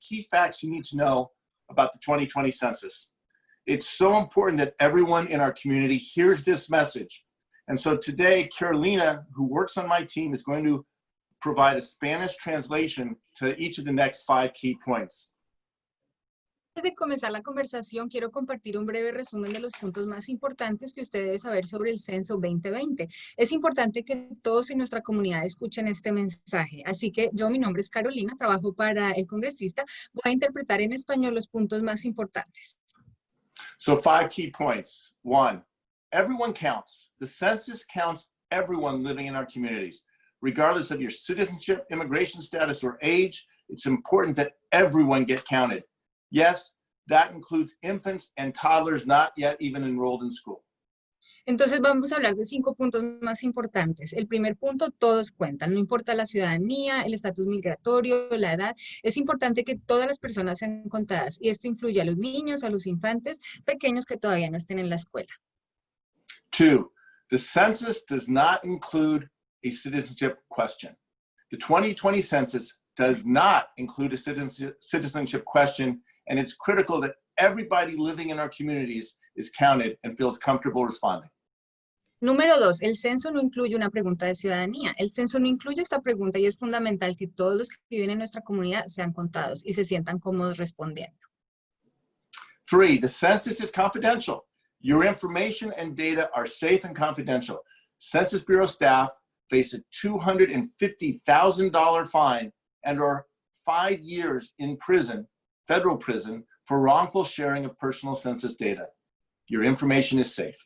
key facts you need to know about the 2020 census. It's so important that everyone in our community hears this message. And so today, Carolina, who works on my team, is going to provide a Spanish translation to each of the next 5 key points. Antes de comenzar la conversación, quiero compartir un breve resumen de los puntos más importantes que usted debe saber sobre el Censo 2020. Es importante que todos en nuestra comunidad escuchen este mensaje. Así que mi nombre es Carolina, trabajo para el congresista. Voy a interpretar en español los puntos más importantes. So 5 key points. 1, everyone counts. The census counts everyone living in our communities. Regardless of your citizenship, immigration status, or age, it's important that everyone get counted. Yes, that includes infants and toddlers not yet even enrolled in school. Entonces vamos a hablar de 5 puntos más importantes. El primer punto, todos cuentan, no importa la ciudadanía, el estatus migratorio, la edad. Es importante que todas las personas sean contadas y esto incluye a los niños, a los infantes pequeños que todavía no estén en la escuela. 2, the census does not include a citizenship question. The 2020 census does not include a citizenship question, and it's critical that everybody living in our communities is counted and feels comfortable responding. Número 2, el censo no incluye una pregunta de ciudadanía. El censo no incluye esta pregunta y es fundamental que todos los que viven en nuestra comunidad sean contados y se sientan cómodos respondiendo. 3, the census is confidential. Your information and data are safe and confidential. Census Bureau staff face a $250,000 fine and or 5 years in prison, federal prison, for wrongful sharing of personal census data. Your information is safe.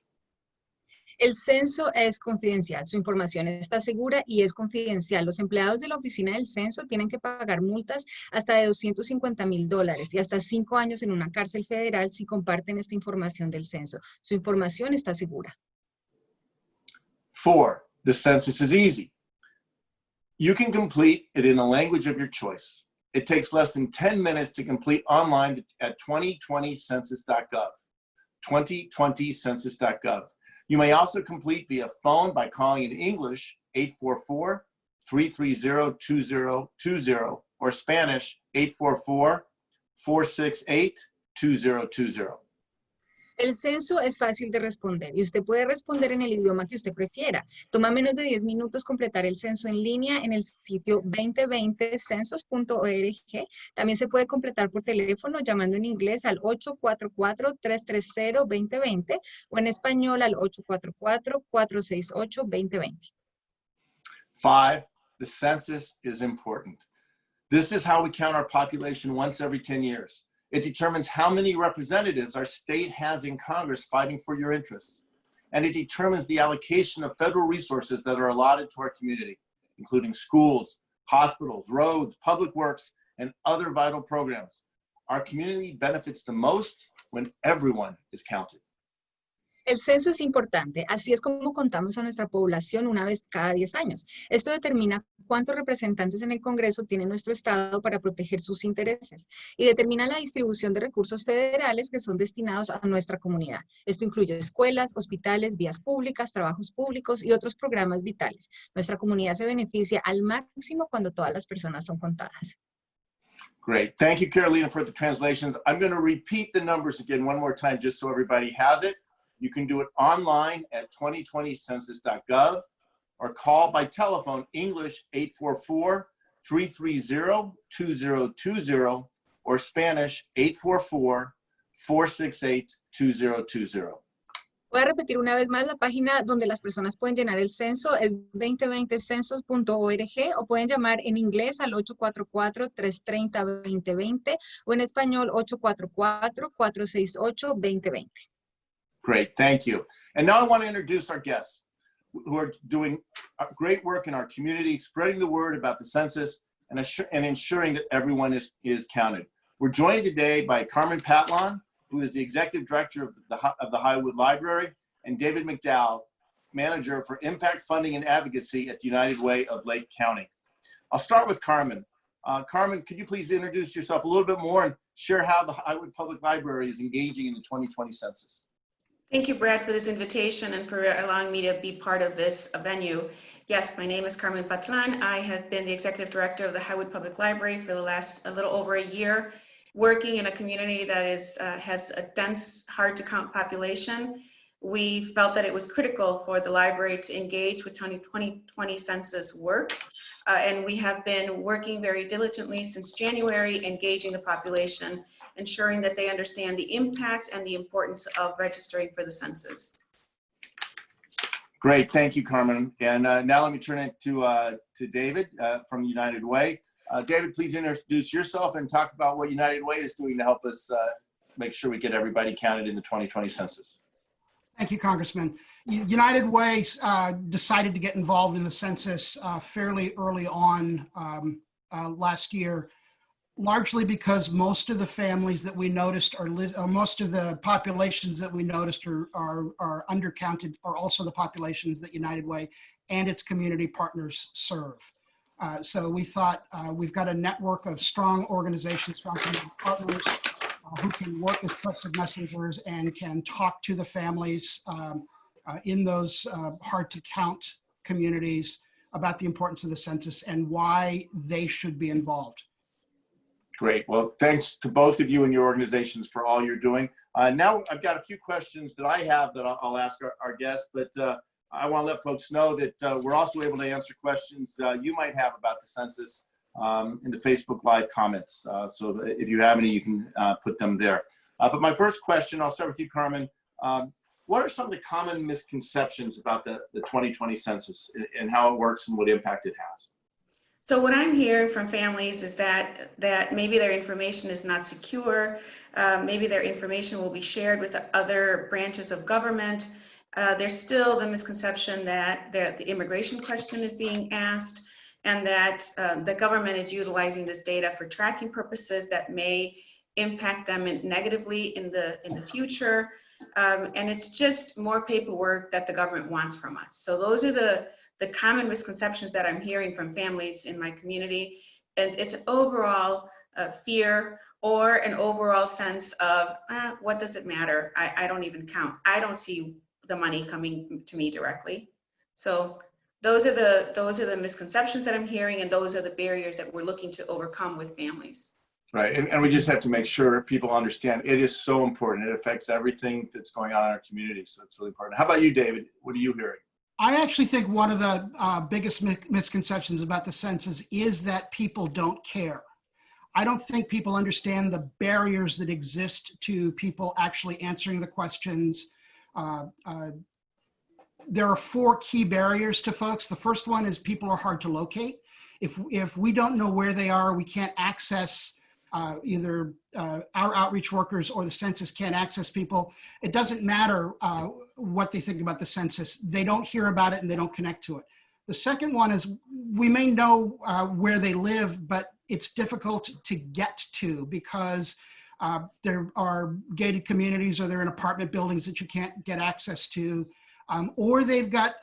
El censo es confidencial, su información está segura y es confidencial. Los empleados de la oficina del censo tienen que pagar multas hasta de $250,000 y hasta 5 años en una cárcel federal si comparten esta información del censo. Su información está segura. 4, the census is easy. You can complete it in the language of your choice. It takes less than 10 minutes to complete online at 2020census.gov. 2020census.gov. You may also complete via phone by calling in English 844-330-2020 or Spanish 844-468-2020. El censo es fácil de responder y usted puede responder en el idioma que usted prefiera. Toma menos de 10 minutos completar el censo en línea en el sitio 2020censos.org. También se puede completar por teléfono llamando en inglés al 844-330-2020 o en español al 844-468-2020. 5, the census is important. This is how we count our population once every 10 years. It determines how many representatives our state has in Congress fighting for your interests. And it determines the allocation of federal resources that are allotted to our community, including schools, hospitals, roads, public works, and other vital programs. Our community benefits the most when everyone is counted. El censo es importante, así es como contamos a nuestra población una vez cada 10 años. Esto determina cuántos representantes en el Congreso tiene nuestro Estado para proteger sus intereses y determina la distribución de recursos federales que son destinados a nuestra comunidad. Esto incluye escuelas, hospitales, vías públicas, trabajos públicos y otros programas vitales. Nuestra comunidad se beneficia al máximo cuando todas las personas son contadas. Great. Thank you, Carolina, for the translations. I'm going to repeat the numbers again one more time just so everybody has it. You can do it online at 2020census.gov or call by telephone English 844-330-2020 or Spanish 844-468-2020. Voy a repetir una vez más la página donde las personas pueden llenar el censo, es 2020censos.org o pueden llamar en inglés al 844-330-2020 o en español 844-468-2020. Great, thank you. And now I want to introduce our guests who are doing great work in our community, spreading the word about the census and ensuring that everyone is counted. We're joined today by Carmen Patlon, who is the Executive Director of the Highwood Library, and David McDowell, Manager for Impact Funding and Advocacy at the United Way of Lake County. I'll start with Carmen. Carmen, could you please introduce yourself a little bit more and share how the Highwood Public Library is engaging in the 2020 census? Thank you, Brad, for this invitation and for allowing me to be part of this venue. Yes, my name is Carmen Patlan. I have been the executive director of the Highwood Public Library for the last a little over a year, working in a community that has a dense, hard to count population. We felt that it was critical for the library to engage with 2020 census work. And we have been working very diligently since January, engaging the population, ensuring that they understand the impact and the importance of registering for the census. Great, thank you, Carmen. And now let me turn it to David from United Way. David, please introduce yourself and talk about what United Way is doing to help us make sure we get everybody counted in the 2020 census. Thank you, Congressman. United Way decided to get involved in the census fairly early on last year, largely because most of the families that we noticed most of the populations that we noticed are undercounted are also the populations that United Way and its community partners serve. So we thought we've got a network of strong organizations, strong community partners who can work as trusted messengers and can talk to the families in those hard to count communities about the importance of the census and why they should be involved. Great. Well, thanks to both of you and your organizations for all you're doing. Now I've got a few questions that I have that I'll ask our guests, but I want to let folks know that we're also able to answer questions you might have about the census in the Facebook Live comments. So if you have any, you can put them there. But my first question, I'll start with you, Carmen. What are some of the common misconceptions about the 2020 census and how it works and what impact it has? So what I'm hearing from families is that maybe their information is not secure, maybe their information will be shared with the other branches of government. There's still the misconception that the immigration question is being asked and that the government is utilizing this data for tracking purposes that may impact them negatively in the future. And it's just more paperwork that the government wants from us. So those are the common misconceptions that I'm hearing from families in my community. And it's an overall fear or an overall sense of, what does it matter? I don't even count. I don't see the money coming to me directly. So those are the misconceptions that I'm hearing, and those are the barriers that we're looking to overcome with families. Right, and we just have to make sure people understand it is so important. It affects everything that's going on in our community, so it's really important. How about you, David? What are you hearing? I actually think one of the biggest misconceptions about the census is that people don't care. I don't think people understand the barriers that exist to people actually answering the questions. There are 4 key barriers to folks. The first one is people are hard to locate. If we don't know where they are, we can't access either our outreach workers or the census can't access people. It doesn't matter what they think about the census. They don't hear about it and they don't connect to it. The second one is we may know where they live, but it's difficult to get to because there are gated communities or they're in apartment buildings that you can't get access to. Or they've got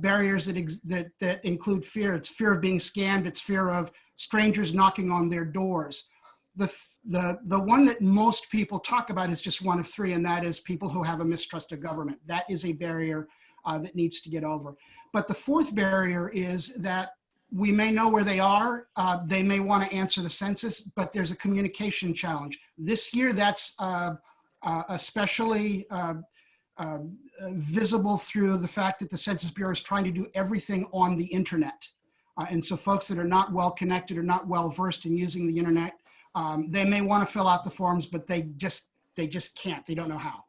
barriers that include fear. It's fear of being scammed. It's fear of strangers knocking on their doors. The one that most people talk about is just one of 3, and that is people who have a mistrust of government. That is a barrier that needs to get over. But the 4th barrier is that we may know where they are. They may want to answer the census, but there's a communication challenge. This year, that's especially visible through the fact that the Census Bureau is trying to do everything on the internet. And so folks that are not well connected or not well versed in using the internet, they may want to fill out the forms, but they just can't. They don't know how.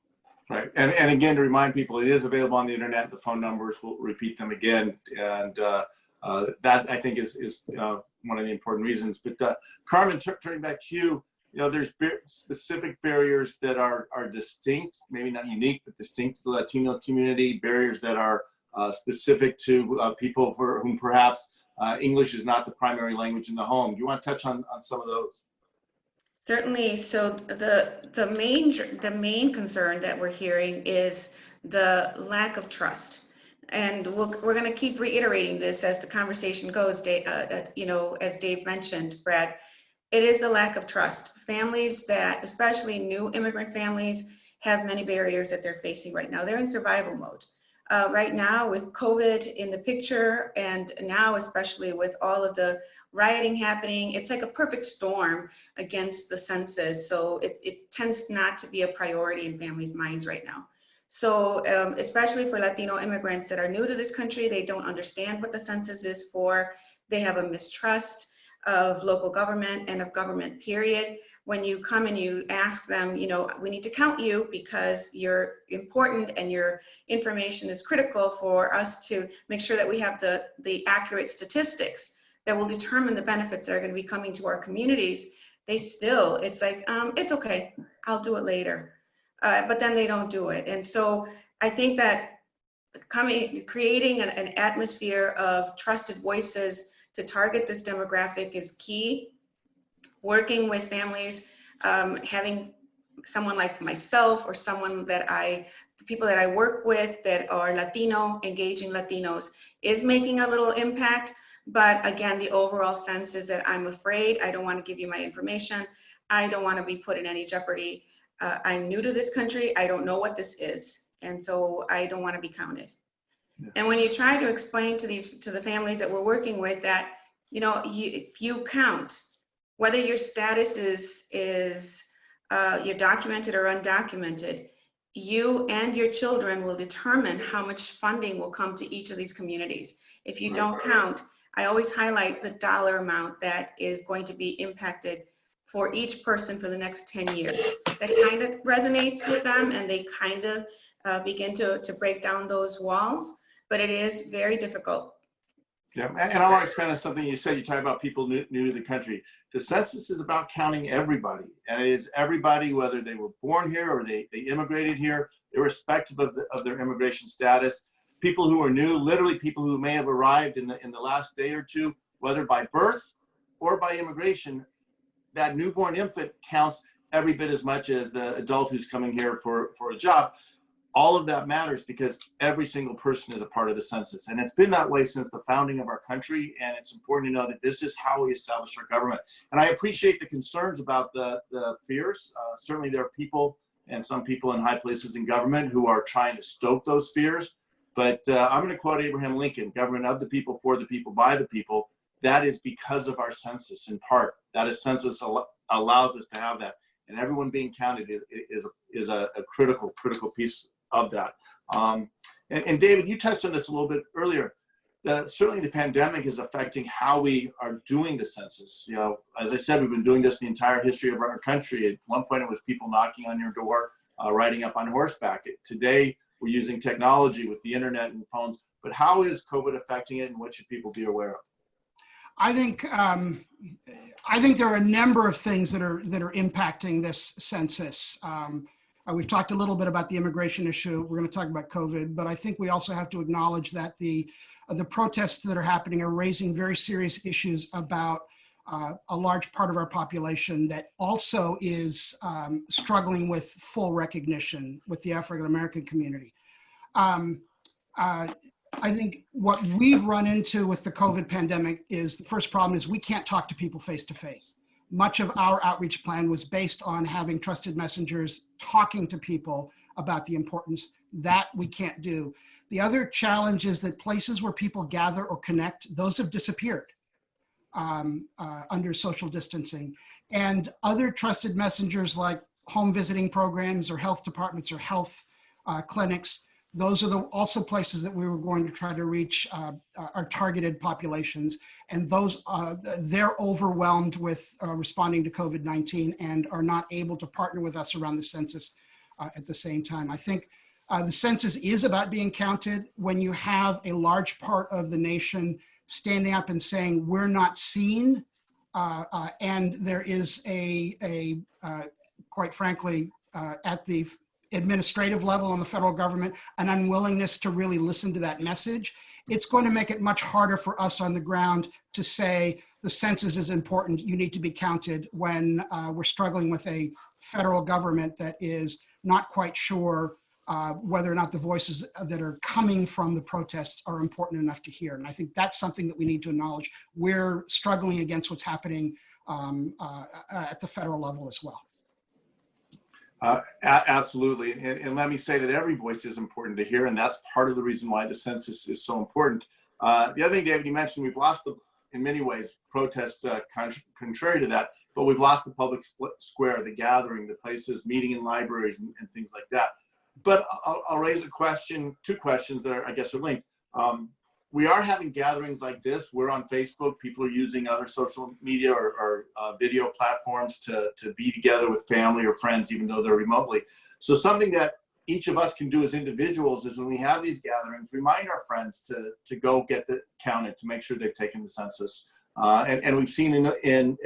Right, and again, to remind people, it is available on the internet. The phone numbers, we'll repeat them again, and that I think is one of the important reasons. But Carmen, turning back to you, there's specific barriers that are distinct, maybe not unique, but distinct to the Latino community. Barriers that are specific to people for whom perhaps English is not the primary language in the home. Do you want to touch on some of those? Certainly. So the main concern that we're hearing is the lack of trust. And we're going to keep reiterating this as the conversation goes, as Dave mentioned, Brad. It is the lack of trust. Families that, especially new immigrant families, have many barriers that they're facing right now. They're in survival mode. Right now with COVID in the picture, and now especially with all of the rioting happening, it's like a perfect storm against the census. So it tends not to be a priority in families' minds right now. So especially for Latino immigrants that are new to this country, they don't understand what the census is for. They have a mistrust of local government and of government, period. When you come and you ask them, you know, we need to count you because you're important and your information is critical for us to make sure that we have the accurate statistics that will determine the benefits that are going to be coming to our communities, they still, it's like, it's okay, I'll do it later. But then they don't do it. And so I think that creating an atmosphere of trusted voices to target this demographic is key. Working with families, having someone like myself or someone that the people that I work with that are Latino, engaging Latinos, is making a little impact. But again, the overall sense is that I'm afraid, I don't want to give you my information. I don't want to be put in any jeopardy. I'm new to this country. I don't know what this is. And so I don't want to be counted. Yeah. And when you try to explain to the families that we're working with that, you know, if you count, whether your status is you're documented or undocumented, you and your children will determine how much funding will come to each of these communities. If you don't count, I always highlight the dollar amount that is going to be impacted for each person for the next 10 years. That kind of resonates with them, and they kind of begin to break down those walls, but it is very difficult. Yeah, and I want to expand on something you said. You talk about people new to the country. The census is about counting everybody, and it is everybody, whether they were born here or they immigrated here, irrespective of their immigration status. People who are new, literally people who may have arrived in the last day or two, whether by birth or by immigration. That newborn infant counts every bit as much as the adult who's coming here for a job. All of that matters because every single person is a part of the census. And it's been that way since the founding of our country. And it's important to know that this is how we establish our government. And I appreciate the concerns about the fears. Certainly there are people and some people in high places in government who are trying to stoke those fears. But I'm going to quote Abraham Lincoln, government of the people, for the people, by the people. That is because of our census in part. That is, census allows us to have that. And everyone being counted is a critical piece of that. And David, you touched on this a little bit earlier. Certainly the pandemic is affecting how we are doing the census. You know, as I said, we've been doing this the entire history of our country. At one point it was people knocking on your door, riding up on horseback. Today we're using technology with the internet and phones. But how is COVID affecting it, and what should people be aware of? I think there are a number of things that are impacting this census. We've talked a little bit about the immigration issue. We're going to talk about COVID, but I think we also have to acknowledge that the protests that are happening are raising very serious issues about a large part of our population that also is struggling with full recognition with the African American community. I think what we've run into with the COVID pandemic is the first problem is we can't talk to people face to face. Much of our outreach plan was based on having trusted messengers talking to people about the importance. That we can't do. The other challenge is that places where people gather or connect, those have disappeared under social distancing. And other trusted messengers like home visiting programs or health departments or health clinics, those are also places that we were going to try to reach our targeted populations. And those, they're overwhelmed with responding to COVID-19 and are not able to partner with us around the census at the same time. I think the census is about being counted. When you have a large part of the nation standing up and saying, we're not seen, and there is quite frankly, at the administrative level in the federal government, an unwillingness to really listen to that message, it's going to make it much harder for us on the ground to say the census is important, you need to be counted, when we're struggling with a federal government that is not quite sure whether or not the voices that are coming from the protests are important enough to hear. And I think that's something that we need to acknowledge. We're struggling against what's happening at the federal level as well. Absolutely. And let me say that every voice is important to hear, and that's part of the reason why the census is so important. The other thing, David, you mentioned, we've lost in many ways, protests contrary to that, but we've lost the public square, the gathering, the places, meeting in libraries and things like that. But I'll raise a question, two questions that I guess are linked. We are having gatherings like this. We're on Facebook. People are using other social media or video platforms to be together with family or friends, even though they're remotely. So something that each of us can do as individuals is when we have these gatherings, remind our friends to go get counted, to make sure they've taken the census. And we've seen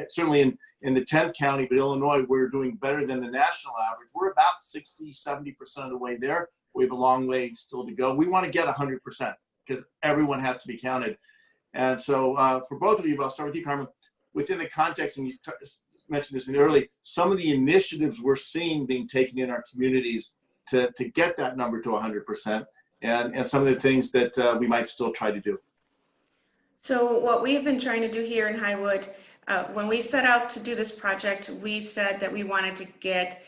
certainly in the 10th county, but Illinois, we're doing better than the national average. We're about 60–70% of the way there. We have a long way still to go. We want to get 100%. Because everyone has to be counted. And so for both of you, but I'll start with you, Carmen, within the context, and you mentioned this early, some of the initiatives we're seeing being taken in our communities to get that number to 100%, and some of the things that we might still try to do. So what we've been trying to do here in Highwood, when we set out to do this project, we said that we wanted to get,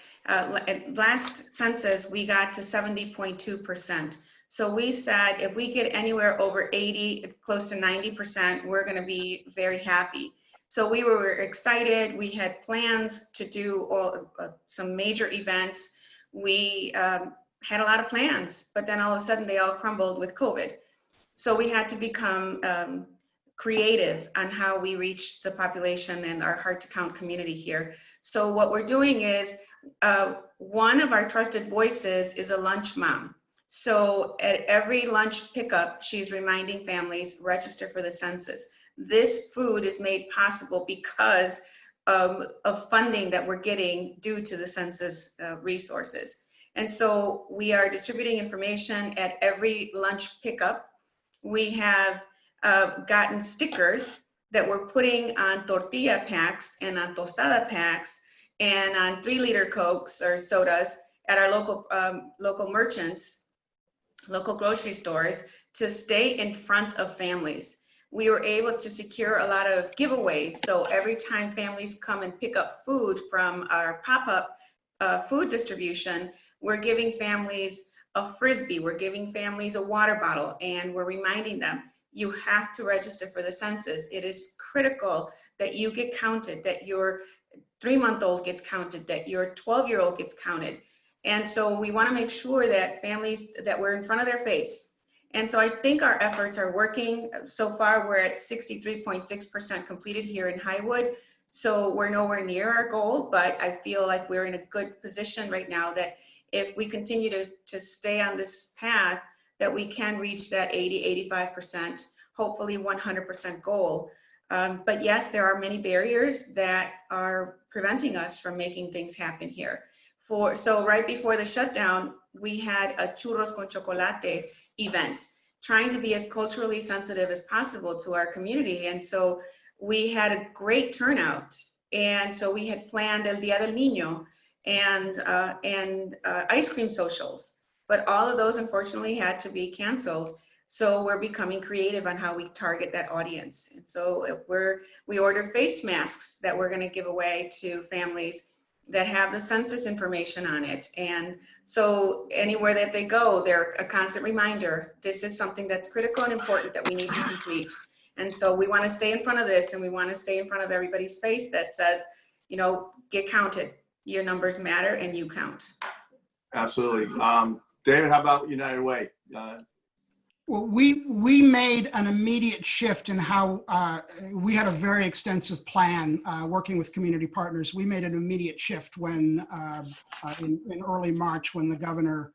last census, we got to 70.2%. So we said if we get anywhere over 80, close to 90%, we're going to be very happy. So we were excited. We had plans to do some major events. We had a lot of plans, but then all of a sudden they all crumbled with COVID. So we had to become creative on how we reach the population and our hard to count community here. So what we're doing is one of our trusted voices is a lunch mom. So at every lunch pickup, she's reminding families, register for the census. This food is made possible because of funding that we're getting due to the census resources. And so we are distributing information at every lunch pickup. We have gotten stickers that we're putting on tortilla packs and on tostada packs and on 3-liter Cokes or sodas at our local merchants, local grocery stores, to stay in front of families. We were able to secure a lot of giveaways. So every time families come and pick up food from our pop-up food distribution, we're giving families a Frisbee, we're giving families a water bottle, and we're reminding them, you have to register for the census. It is critical that you get counted, that your 3-month-old gets counted, that your 12-year-old gets counted. And so we want to make sure that families, that we're in front of their face. And so I think our efforts are working. So far, we're at 63.6% completed here in Highwood. So we're nowhere near our goal, but I feel like we're in a good position right now that if we continue to stay on this path, that we can reach that 80–85%, hopefully 100% goal. But yes, there are many barriers that are preventing us from making things happen here. So right before the shutdown, we had a churros con chocolate event, trying to be as culturally sensitive as possible to our community. And so we had a great turnout. And so we had planned El Día del Niño and ice cream socials, but all of those unfortunately had to be canceled. So we're becoming creative on how we target that audience. And so we ordered face masks that we're going to give away to families that have the census information on it. And so anywhere that they go, they're a constant reminder, this is something that's critical and important that we need to complete. And so we want to stay in front of this, and we want to stay in front of everybody's face that says, you know, get counted. Your numbers matter and you count. Absolutely. David, how about United Way? Well, we made an immediate shift in how we had a very extensive plan working with community partners. We made an immediate shift when in early March, when the governor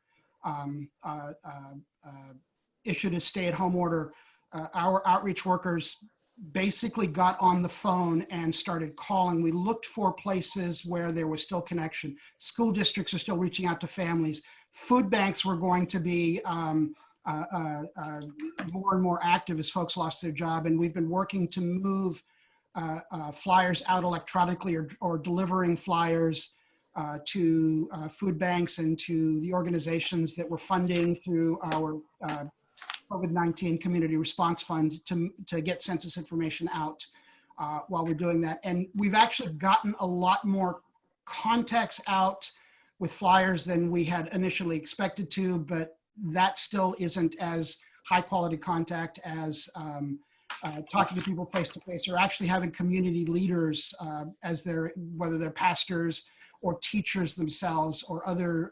issued his stay-at-home order. Our outreach workers basically got on the phone and started calling. We looked for places where there was still connection. School districts are still reaching out to families. Food banks were going to be more and more active as folks lost their job, and we've been working to move flyers out electronically or delivering flyers to food banks and to the organizations that we're funding through our COVID-19 Community Response Fund to get census information out while we're doing that. And we've actually gotten a lot more contacts out with flyers than we had initially expected to, but that still isn't as high quality contact as talking to people face to face, or actually having community leaders as their, whether they're pastors or teachers themselves or other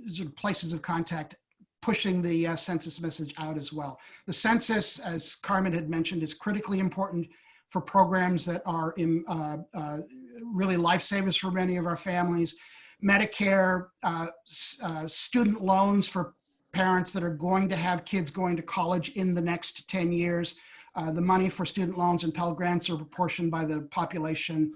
sort of places of contact, pushing the census message out as well. The census, as Carmen had mentioned, is critically important for programs that are really lifesavers for many of our families. Medicare, student loans for parents that are going to have kids going to college in the next 10 years. The money for student loans and Pell Grants are proportioned by the population.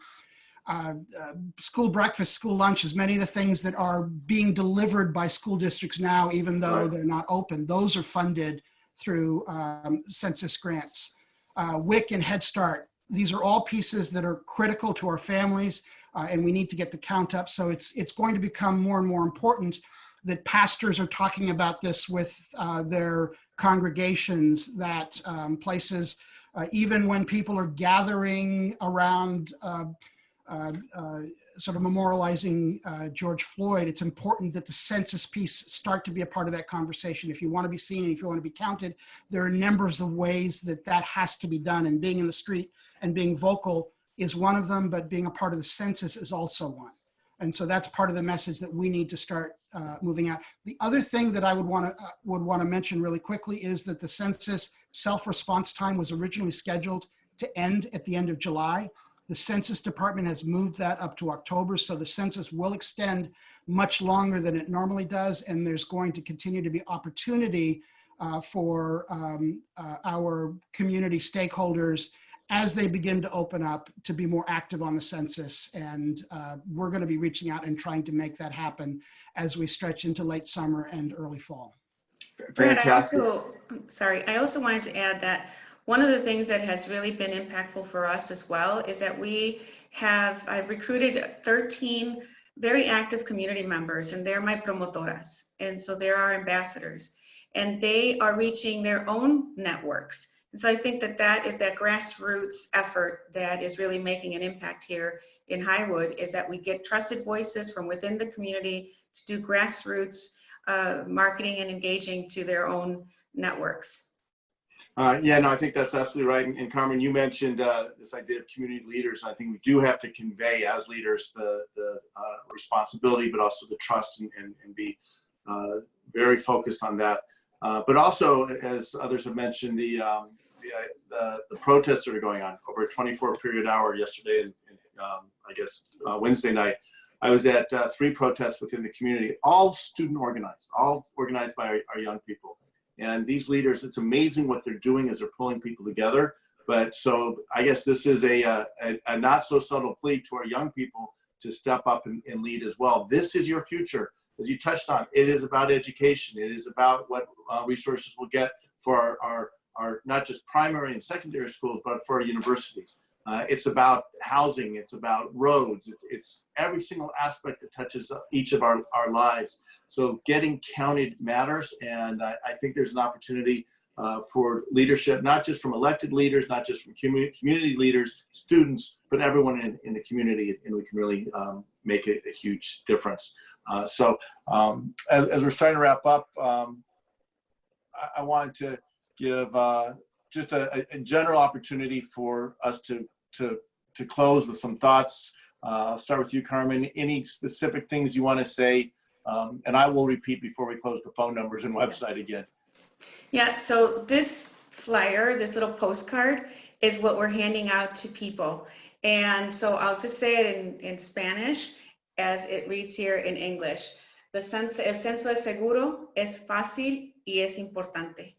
School breakfast, school lunches, many of the things that are being delivered by school districts now, even though they're not open, those are funded through census grants. WIC and Head Start, these are all pieces that are critical to our families, and we need to get the count up. So it's going to become more and more important that pastors are talking about this with their congregations, that places, even when people are gathering around sort of memorializing George Floyd, it's important that the census piece start to be a part of that conversation. If you want to be seen and if you want to be counted, there are numbers of ways that that has to be done, and being in the street and being vocal is one of them, but being a part of the census is also one. And so that's part of the message that we need to start moving out. The other thing that I would want to mention really quickly is that the census self-response time was originally scheduled to end at the end of July. The Census Department has moved that up to October, so the census will extend much longer than it normally does, and there's going to continue to be opportunity for our community stakeholders as they begin to open up to be more active on the census. And we're going to be reaching out and trying to make that happen as we stretch into late summer and early fall. Brad, I also wanted to add that one of the things that has really been impactful for us as well is that I've recruited 13 very active community members, and they're my promotoras. And so they're our ambassadors, and they are reaching their own networks. And so I think that is that grassroots effort that is really making an impact here in Highwood, is that we get trusted voices from within the community to do grassroots marketing and engaging to their own networks. Yeah, no, I think that's absolutely right. And Carmen, you mentioned this idea of community leaders. And I think we do have to convey as leaders the responsibility, but also the trust, and be very focused on that. But also, as others have mentioned, the protests that are going on over a 24-period hour yesterday, and I guess Wednesday night. I was at 3 protests within the community, all student organized, all organized by our young people. And these leaders, it's amazing what they're doing as they're pulling people together. But so I guess this is a not so subtle plea to our young people to step up and lead as well. This is your future. As you touched on, it is about education. It is about what resources we'll get for our not just primary and secondary schools, but for our universities. It's about housing. It's about roads. It's every single aspect that touches each of our lives. So getting counted matters. And I think there's an opportunity for leadership, not just from elected leaders, not just from community leaders, students, but everyone in the community. And we can really make a huge difference. So as we're starting to wrap up, I wanted to give just a general opportunity for us to close with some thoughts. I'll start with you, Carmen. Any specific things you want to say? And I will repeat before we close the phone numbers and website again. Yeah, so this flyer, this little postcard, is what we're handing out to people. And so I'll just say it in Spanish as it reads here in English. El censo es seguro, es fácil, y es importante.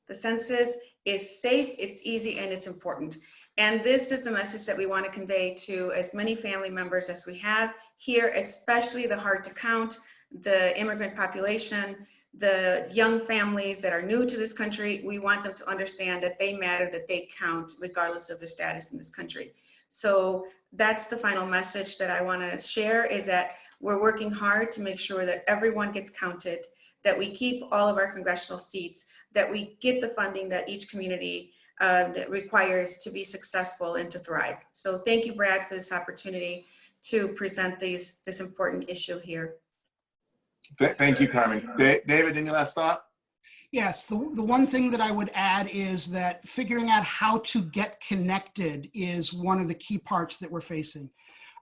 The census is safe, it's easy, and it's important. And this is the message that we want to convey to as many family members as we have here, especially the hard to count, the immigrant population, the young families that are new to this country. We want them to understand that they matter, that they count, regardless of their status in this country. So that's the final message that I want to share, is that we're working hard to make sure that everyone gets counted, that we keep all of our congressional seats, that we get the funding that each community that requires to be successful and to thrive. So thank you, Brad, for this opportunity to present this important issue here. Thank you, Carmen. David, any last thought? Yes, the one thing that I would add is that figuring out how to get connected is one of the key parts that we're facing.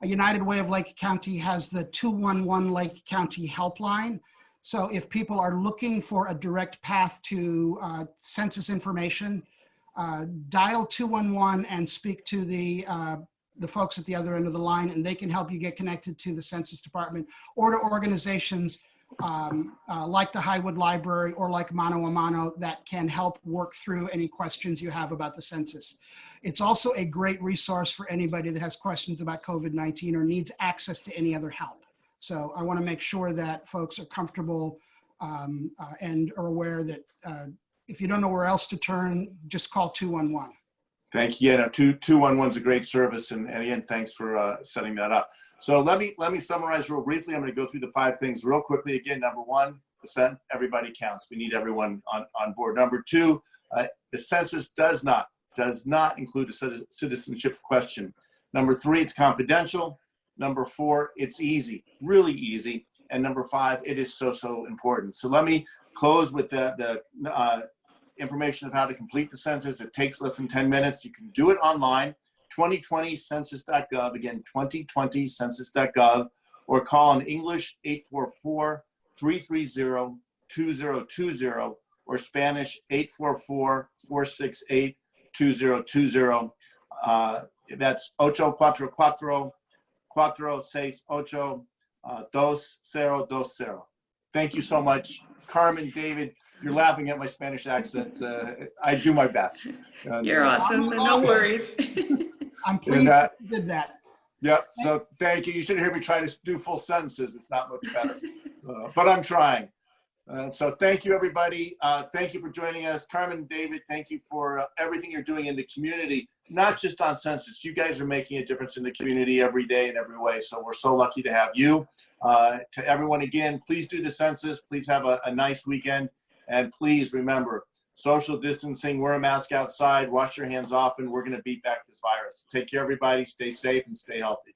United Way of Lake County has the 211 Lake County helpline. So if people are looking for a direct path to census information, dial 211 and speak to the folks at the other end of the line, and they can help you get connected to the Census Department or to organizations like the Highwood Library or like Mano a Mano that can help work through any questions you have about the census. It's also a great resource for anybody that has questions about COVID-19 or needs access to any other help. So I want to make sure that folks are comfortable and are aware that if you don't know where else to turn, just call 211. Thank you. Yeah, no, 211 is a great service, and again, thanks for setting that up. So let me summarize real briefly. I'm going to go through the 5 things real quickly. Again, number 1, everybody counts. We need everyone on board. Number 2, the census does not include a citizenship question. Number 3, it's confidential. Number 4, it's easy, really easy. And number 5, it is so important. So let me close with the information of how to complete the census. It takes less than 10 minutes. You can do it online, 2020census.gov. Again, 2020census.gov, or call in English 844-330-2020, or Spanish 844-468-2020. That's 844-468-2020. Thank you so much. Carmen, David, you're laughing at my Spanish accent. I do my best. You're awesome. No worries. I'm pleased you did that. Yep. So thank you. You should hear me try to do full sentences. It's not much better, but I'm trying. So thank you, everybody. Thank you for joining us. Carmen and David, thank you for everything you're doing in the community, not just on census. You guys are making a difference in the community every day in every way. So we're so lucky to have you. To everyone, again, please do the census. Please have a nice weekend. And please remember, social distancing, wear a mask outside, wash your hands often. We're going to beat back this virus. Take care, everybody. Stay safe and stay healthy.